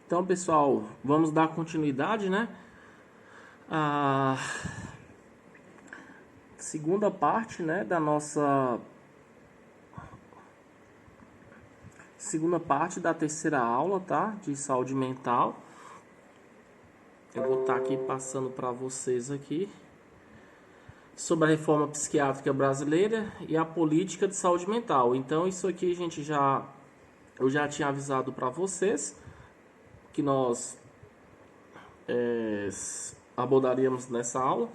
Então, pessoal, vamos dar continuidade, né? A segunda parte, né, da nossa segunda parte da terceira aula, tá? De saúde mental. Eu vou estar aqui passando para vocês aqui sobre a reforma psiquiátrica brasileira e a política de saúde mental. Então, isso aqui eu já tinha avisado para vocês que nós abordaríamos nessa aula.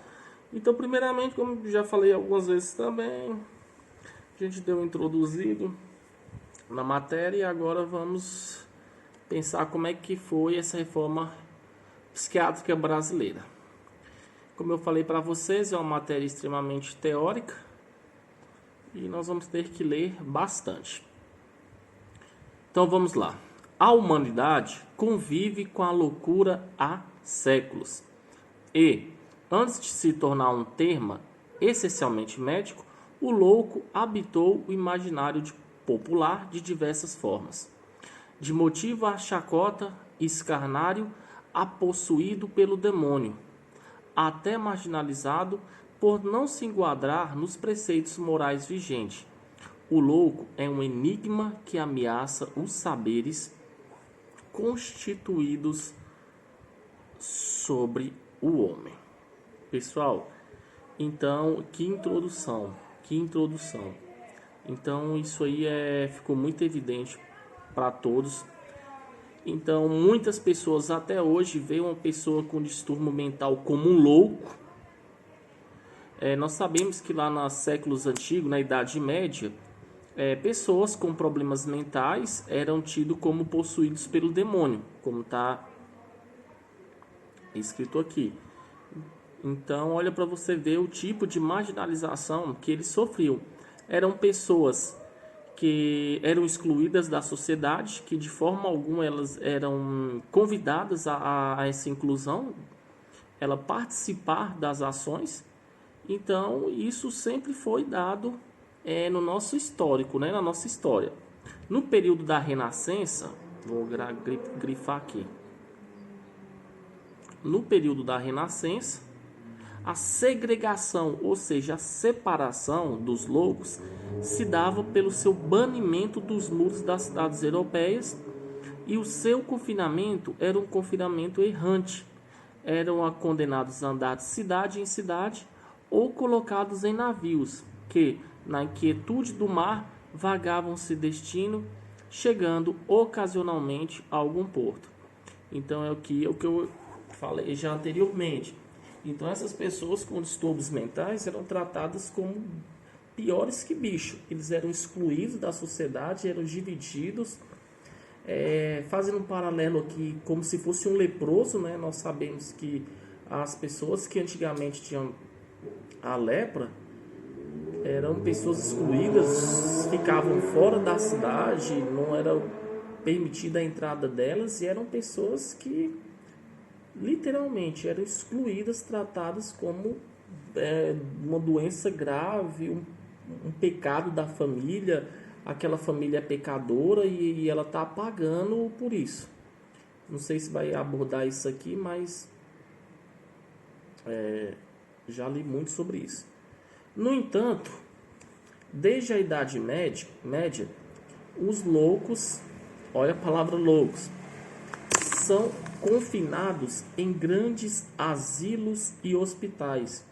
Então, primeiramente, como já falei algumas vezes também, a gente deu um introduzido na matéria e agora vamos pensar como é que foi essa reforma psiquiátrica brasileira. Como eu falei para vocês, é uma matéria extremamente teórica e nós vamos ter que ler bastante. Então vamos lá. A humanidade convive com a loucura há séculos e, antes de se tornar um termo essencialmente médico, o louco habitou o imaginário popular de diversas formas, de motivo a chacota, escarnário, a possuído pelo demônio, até marginalizado por não se enquadrar nos preceitos morais vigentes. O louco é um enigma que ameaça os saberes constituídos sobre o homem. Pessoal, então, que introdução. Então, isso aí ficou muito evidente para todos. Então, muitas pessoas até hoje veem uma pessoa com distúrbio mental como um louco. Nós sabemos que lá nos séculos antigos, na Idade Média, pessoas com problemas mentais eram tidos como possuídos pelo demônio, como está escrito aqui. Então, olha para você ver o tipo de marginalização que eles sofriam. Eram pessoas que eram excluídas da sociedade, que de forma alguma elas eram convidadas a essa inclusão, ela participar das ações. Então, isso sempre foi dado no nosso histórico, né, na nossa história. No período da Renascença, vou grifar aqui. No período da Renascença, a segregação, ou seja, a separação dos loucos, se dava pelo seu banimento dos muros das cidades europeias e o seu confinamento era um confinamento errante. Eram condenados a andar de cidade em cidade ou colocados em navios que, na inquietude do mar, vagavam sem destino, chegando ocasionalmente a algum porto. Então é o que eu falei já anteriormente. Então essas pessoas com distúrbios mentais eram tratadas como piores que bicho. Eles eram excluídos da sociedade, eram divididos. Fazendo um paralelo aqui, como se fosse um leproso, né? Nós sabemos que as pessoas que antigamente tinham a lepra eram pessoas excluídas, ficavam fora da cidade, não era permitida a entrada delas e eram pessoas que literalmente eram excluídas, tratadas como uma doença grave, um pecado da família. Aquela família é pecadora e ela está pagando por isso. Não sei se vai abordar isso aqui, mas já li muito sobre isso. No entanto, desde a Idade Média, os loucos, olha a palavra loucos, são confinados em grandes asilos e hospitais,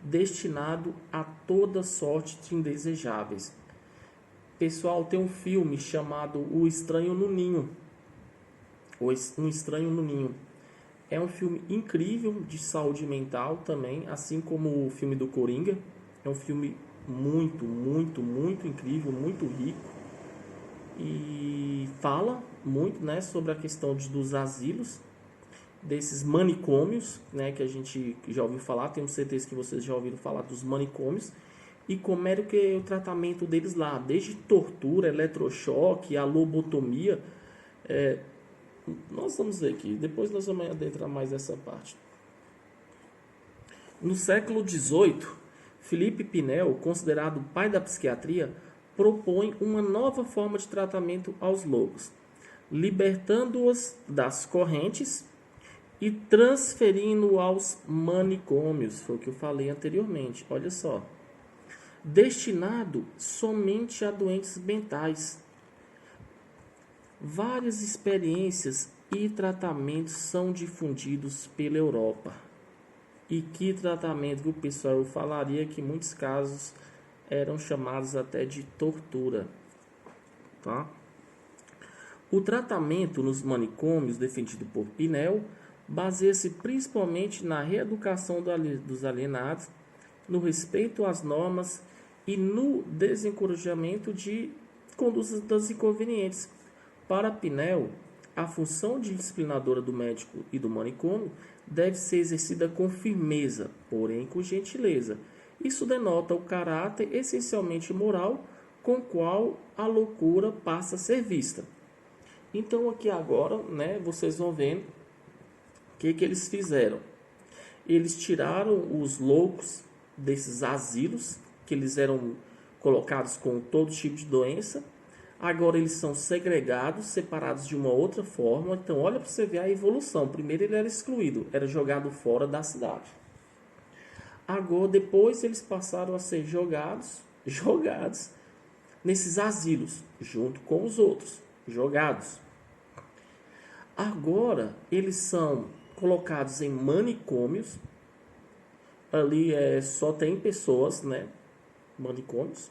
destinado a toda sorte de indesejáveis. Pessoal, tem um filme chamado O Estranho no Ninho. Um Estranho no Ninho. É um filme incrível de saúde mental também, assim como o filme do Coringa. É um filme muito, muito, muito incrível, muito rico. E fala muito, né, sobre a questão dos asilos, desses manicômios, né, que a gente já ouviu falar. Tenho certeza que vocês já ouviram falar dos manicômios e como era o tratamento deles lá, desde tortura, eletrochoque, a lobotomia. Nós vamos ver aqui, depois nós vamos adentrar mais essa parte. No século XVIII, Felipe Pinel, considerado o pai da psiquiatria, propõe uma nova forma de tratamento aos loucos. libertando-as das correntes e transferindo aos manicômios. Foi o que eu falei anteriormente. Olha só. Destinado somente a doentes mentais. Várias experiências e tratamentos são difundidos pela Europa. E que tratamento que o pessoal falaria que em muitos casos eram chamados até de tortura. Tá? O tratamento nos manicômios defendido por Pinel baseia-se principalmente na reeducação dos alienados, no respeito às normas e no desencorajamento de condutas inconvenientes. Para Pinel, a função disciplinadora do médico e do manicômio deve ser exercida com firmeza, porém com gentileza. Isso denota o caráter essencialmente moral com o qual a loucura passa a ser vista. Então aqui agora, né, vocês vão vendo o que eles fizeram. Eles tiraram os loucos desses asilos, que eles eram colocados com todo tipo de doença. Agora eles são segregados, separados de uma outra forma. Então olha para você ver a evolução. Primeiro ele era excluído, era jogado fora da cidade. Agora depois eles passaram a ser jogados nesses asilos, junto com os outros, jogados. Agora eles são colocados em manicômios. Ali só tem pessoas, né? Manicômios.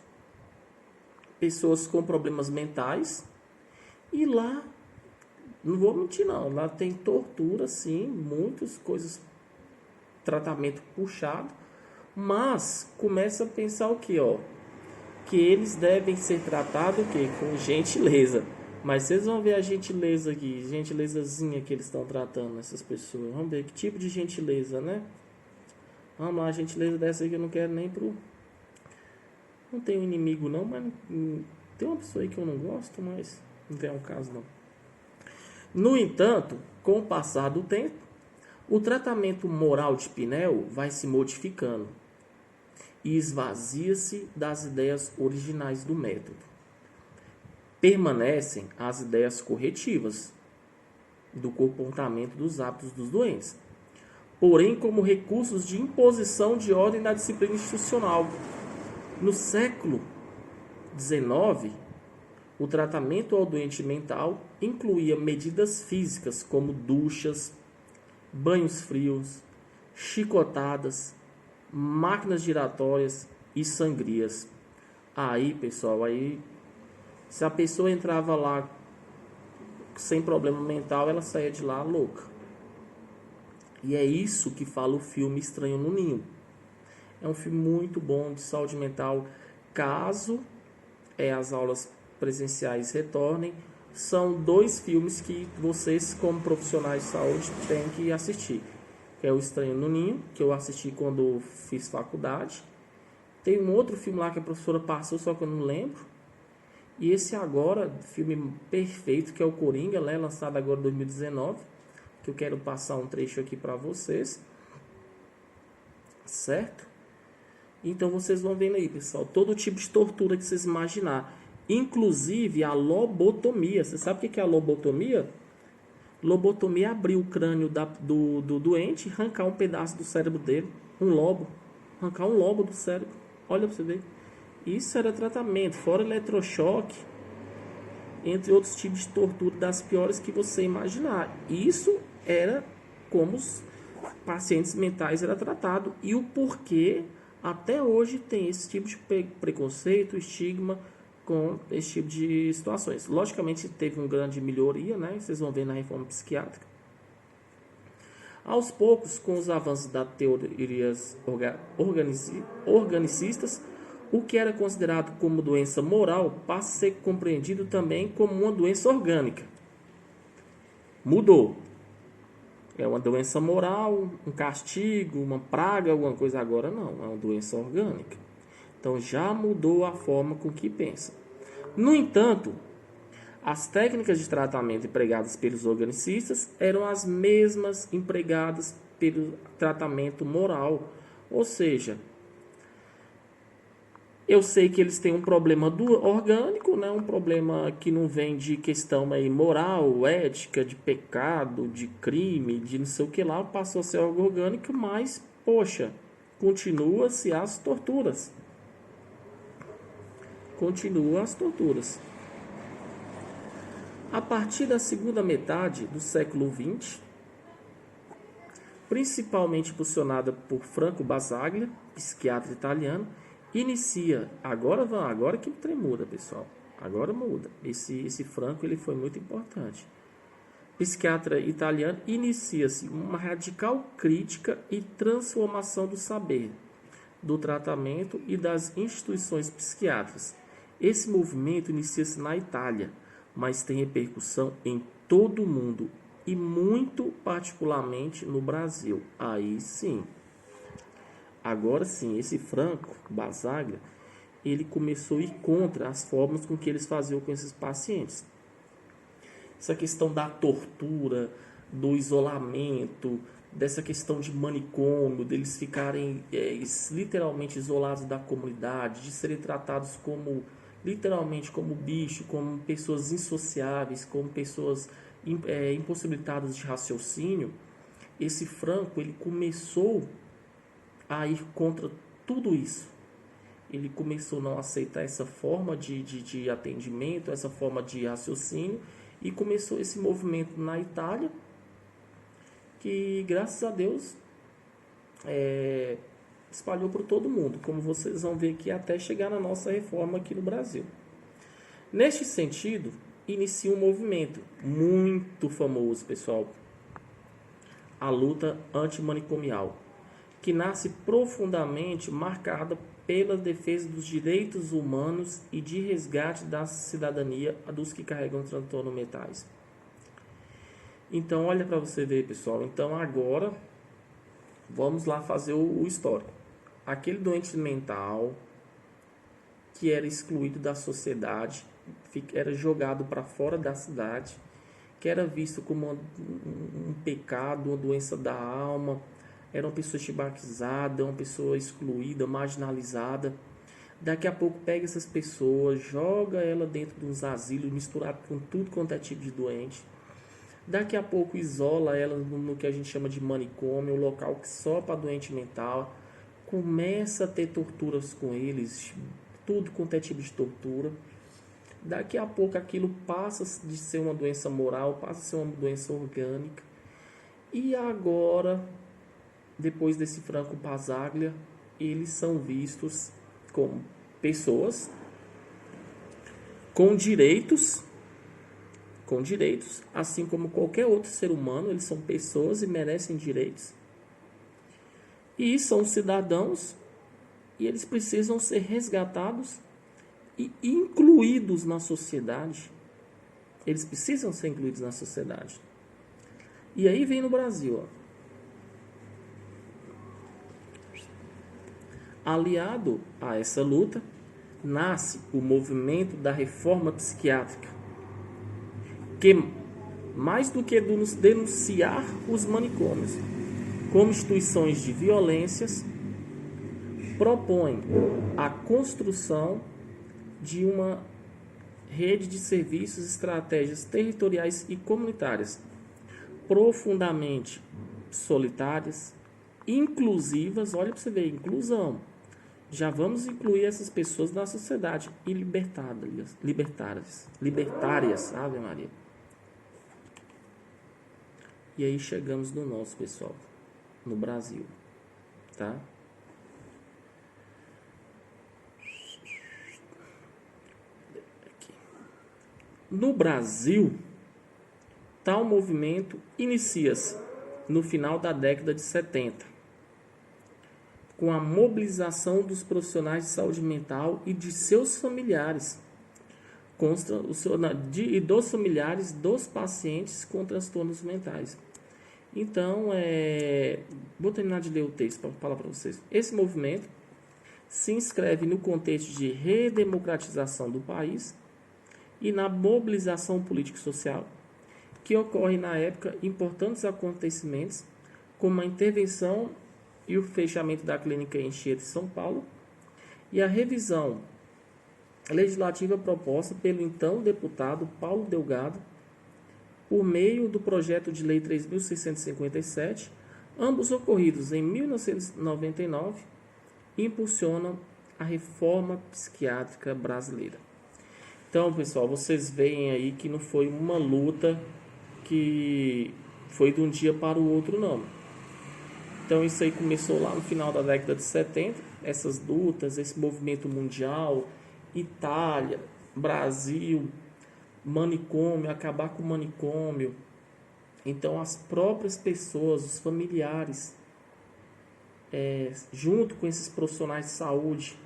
Pessoas com problemas mentais. E lá, não vou mentir não, lá tem tortura sim, muitas coisas, tratamento puxado. Mas começa a pensar o que, ó? Que eles devem ser tratados o quê? Com gentileza. Mas vocês vão ver a gentileza aqui, gentilezazinha que eles estão tratando essas pessoas. Vamos ver que tipo de gentileza, né? Vamos lá, a gentileza dessa aqui eu não quero nem pro... Não tenho inimigo não, mas tem uma pessoa aí que eu não gosto, mas não tem um caso não. No entanto, com o passar do tempo, o tratamento moral de Pinel vai se modificando e esvazia-se das ideias originais do método. Permanecem as ideias corretivas do comportamento dos hábitos dos doentes, porém como recursos de imposição de ordem na disciplina institucional. No século XIX, o tratamento ao doente mental incluía medidas físicas como duchas, banhos frios, chicotadas, máquinas giratórias e sangrias. Aí, pessoal, se a pessoa entrava lá sem problema mental, ela saía de lá louca. E é isso que fala o filme Estranho no Ninho. É um filme muito bom de saúde mental. Caso as aulas presenciais retornem, são 2 filmes que vocês, como profissionais de saúde, têm que assistir. Que é o Estranho no Ninho, que eu assisti quando fiz faculdade. Tem um outro filme lá que a professora passou, só que eu não lembro. E esse agora, filme perfeito, que é o Coringa, né, lançado agora em 2019, que eu quero passar um trecho aqui para vocês. Certo? Então vocês vão vendo aí, pessoal, todo tipo de tortura que vocês imaginar. Inclusive a lobotomia. Você sabe o que é a lobotomia? Lobotomia é abrir o crânio do doente e arrancar um pedaço do cérebro dele. Um lobo. Arrancar um lobo do cérebro. Olha para você ver. Isso era tratamento, fora eletrochoque, entre outros tipos de tortura das piores que você imaginar. Isso era como os pacientes mentais eram tratados e o porquê até hoje tem esse tipo de preconceito, estigma com esse tipo de situações. Logicamente teve uma grande melhoria, né? Vocês vão ver na reforma psiquiátrica. Aos poucos, com os avanços das teorias organicistas, o que era considerado como doença moral passa a ser compreendido também como uma doença orgânica. Mudou. É uma doença moral, um castigo, uma praga, alguma coisa. Agora não, é uma doença orgânica. Então já mudou a forma com que pensa. No entanto, as técnicas de tratamento empregadas pelos organicistas eram as mesmas empregadas pelo tratamento moral. Ou seja, Eu sei que eles têm um problema orgânico, né? Um problema que não vem de questão aí moral, ética, de pecado, de crime, de não sei o que lá, passou a ser algo orgânico, mas, poxa, continua-se as torturas. Continua as torturas. A partir da segunda metade do século XX, principalmente impulsionada por Franco Basaglia, psiquiatra italiano, inicia, agora que o trem muda, pessoal, agora muda, esse Franco ele foi muito importante, psiquiatra italiano, inicia-se uma radical crítica e transformação do saber, do tratamento e das instituições psiquiátricas. Esse movimento inicia-se na Itália, mas tem repercussão em todo o mundo e muito particularmente no Brasil. Aí sim. Agora sim, esse Franco Basaglia, ele começou a ir contra as formas com que eles faziam com esses pacientes. Essa questão da tortura, do isolamento, dessa questão de manicômio, deles ficarem literalmente isolados da comunidade, de serem tratados como literalmente como bicho, como pessoas insociáveis, como pessoas impossibilitadas de raciocínio. Esse Franco ele começou a ir contra tudo isso. Ele começou a não aceitar essa forma de atendimento, essa forma de raciocínio, e começou esse movimento na Itália, que graças a Deus espalhou por todo mundo, como vocês vão ver aqui, até chegar na nossa reforma aqui no Brasil. Neste sentido, inicia um movimento muito famoso, pessoal, a luta antimanicomial, que nasce profundamente marcada pela defesa dos direitos humanos e de resgate da cidadania dos que carregam transtornos mentais. Então, olha para você ver, pessoal. Então, agora, vamos lá fazer o histórico. Aquele doente mental que era excluído da sociedade, era jogado para fora da cidade, que era visto como um pecado, uma doença da alma, era uma pessoa estigmatizada, uma pessoa excluída, marginalizada. Daqui a pouco pega essas pessoas, joga ela dentro de uns asilos, misturado com tudo quanto é tipo de doente. Daqui a pouco isola ela no que a gente chama de manicômio, um local que só para doente mental. Começa a ter torturas com eles, tudo quanto é tipo de tortura. Daqui a pouco aquilo passa de ser uma doença moral, passa a ser uma doença orgânica. E agora, depois desse Franco Basaglia, eles são vistos como pessoas com direitos, assim como qualquer outro ser humano. Eles são pessoas e merecem direitos. E são cidadãos, e eles precisam ser resgatados e incluídos na sociedade. Eles precisam ser incluídos na sociedade. E aí vem no Brasil, ó. Aliado a essa luta, nasce o movimento da reforma psiquiátrica, que, mais do que denunciar os manicômios como instituições de violências, propõe a construção de uma rede de serviços, estratégias territoriais e comunitárias profundamente solitárias, inclusivas. Olha para você ver, inclusão. Já vamos incluir essas pessoas na sociedade e libertárias, Ave Maria. E aí chegamos no nosso, pessoal, no Brasil, tá? Aqui. No Brasil, tal movimento inicia-se no final da década de 70, com a mobilização dos profissionais de saúde mental e de seus familiares, e dos familiares dos pacientes com transtornos mentais. Então, vou terminar de ler o texto para falar para vocês. Esse movimento se inscreve no contexto de redemocratização do país e na mobilização político-social, que ocorre na época importantes acontecimentos, como a intervenção e o fechamento da clínica Anchieta em São Paulo e a revisão legislativa proposta pelo então deputado Paulo Delgado, por meio do projeto de lei 3.657, ambos ocorridos em 1999, impulsionam a reforma psiquiátrica brasileira. Então, pessoal, vocês veem aí que não foi uma luta que foi de um dia para o outro, não. Então, isso aí começou lá no final da década de 70, essas lutas, esse movimento mundial, Itália, Brasil, manicômio, acabar com o manicômio. Então, as próprias pessoas, os familiares, junto com esses profissionais de saúde,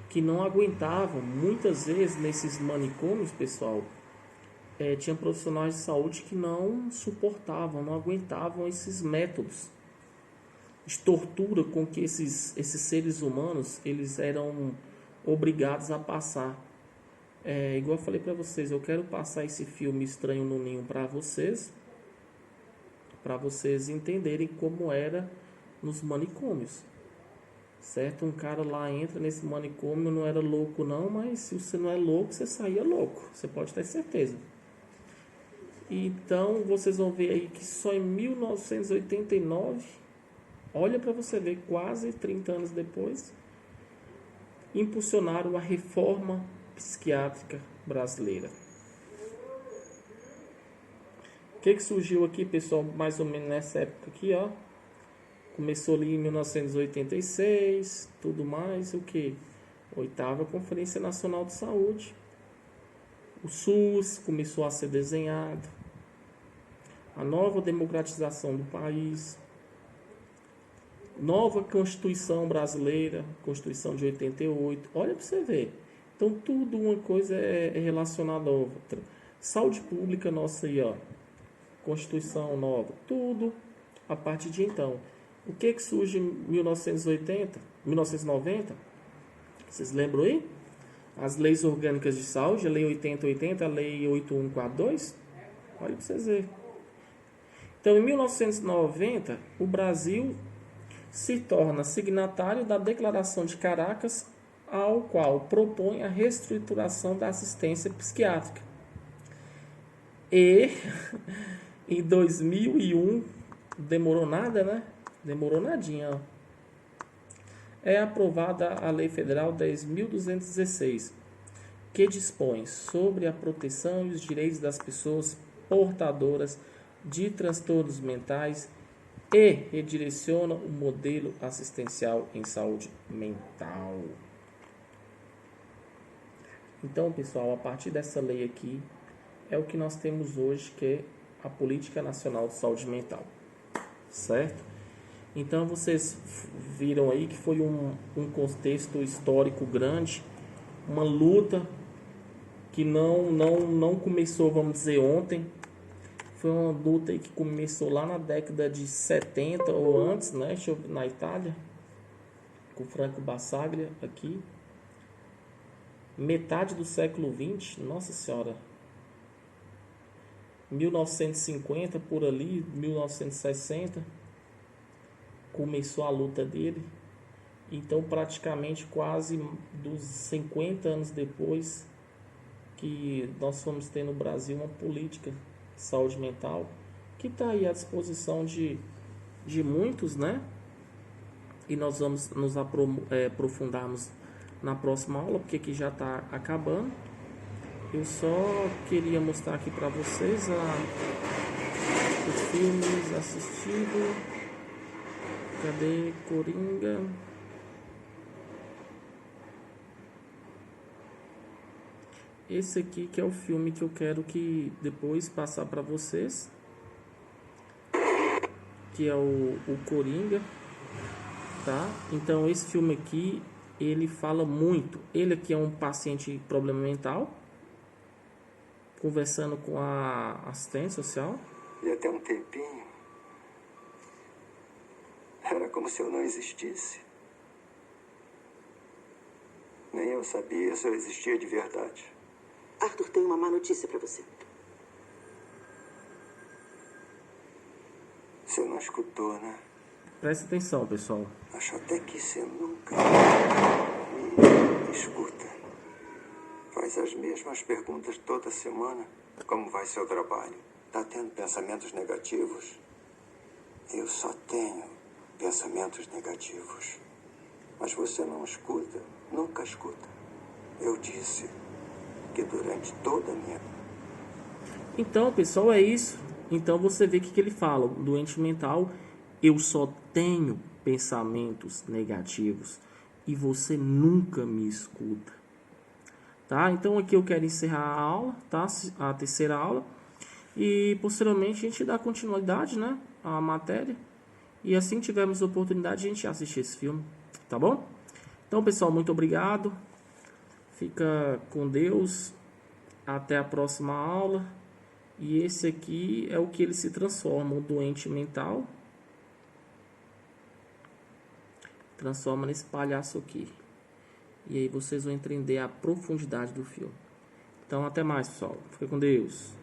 que não aguentavam, muitas vezes nesses manicômios, pessoal, tinha profissionais de saúde que não suportavam, não aguentavam esses métodos de tortura com que esses seres humanos eles eram obrigados a passar. Igual eu falei para vocês, eu quero passar esse filme Estranho no Ninho para vocês entenderem como era nos manicômios, certo? Um cara lá entra nesse manicômio, não era louco não, mas se você não é louco, você saía louco, você pode ter certeza. Então, vocês vão ver aí que só em 1989, olha para você ver, quase 30 anos depois, impulsionaram a reforma psiquiátrica brasileira. O que surgiu aqui, pessoal, mais ou menos nessa época aqui, ó. Começou ali em 1986, tudo mais, o que? 8ª Conferência Nacional de Saúde. O SUS começou a ser desenhado. A nova democratização do país. Nova Constituição brasileira, Constituição de 88. Olha para você ver. Então, tudo uma coisa é relacionada a outra. Saúde pública nossa aí, ó. Constituição nova. Tudo a partir de então. O que surge em 1990? Vocês lembram aí? As leis orgânicas de saúde, a Lei 8080, a Lei 8142. Olha para vocês verem. Então, em 1990, o Brasil se torna signatário da Declaração de Caracas, ao qual propõe a reestruturação da assistência psiquiátrica. E em 2001, demorou nada, né? Demorou nadinha, ó. É aprovada a Lei Federal 10.216, que dispõe sobre a proteção e os direitos das pessoas portadoras de transtornos mentais e redireciona o modelo assistencial em saúde mental. Então, pessoal, a partir dessa lei aqui, é o que nós temos hoje, que é a Política Nacional de Saúde Mental, certo? Então, vocês viram aí que foi um contexto histórico grande, uma luta que não começou, vamos dizer, ontem. Foi uma luta aí que começou lá na década de 70 ou antes, né? Na Itália, com Franco Basaglia aqui. Metade do século XX, nossa senhora, 1950 por ali, 1960, começou a luta dele. Então, praticamente quase dos 50 anos depois que nós fomos ter no Brasil uma política de saúde mental que está aí à disposição de muitos, né? E nós vamos nos aprofundarmos na próxima aula, porque aqui já está acabando. Eu só queria mostrar aqui para vocês os filmes assistidos. Cadê? Coringa. Esse aqui que é o filme que eu quero que depois passar para vocês, que é o Coringa, tá? Então esse filme aqui, ele fala muito. Ele aqui é um paciente com problema mental, conversando com a assistente social. E até um tempinho, era como se eu não existisse. Nem eu sabia se eu existia de verdade. Arthur tem uma má notícia para você. Você não escutou, né? Presta atenção, pessoal. Acho até que você nunca me escuta. Faz as mesmas perguntas toda semana. Como vai seu trabalho? Tá tendo pensamentos negativos? Eu só tenho pensamentos negativos. Mas você não escuta, nunca escuta. Eu disse que durante toda a minha... Então, pessoal, é isso. Então você vê que ele fala, o doente mental, eu só tenho pensamentos negativos e você nunca me escuta. Tá? Então aqui eu quero encerrar a aula, tá? A terceira aula. E posteriormente a gente dá continuidade, né, à matéria. E assim que tivermos oportunidade, a gente assiste esse filme. Tá bom? Então, pessoal, muito obrigado. Fica com Deus. Até a próxima aula. E esse aqui é o que ele se transforma. O doente mental transforma nesse palhaço aqui. E aí vocês vão entender a profundidade do filme. Então, até mais, pessoal. Fica com Deus.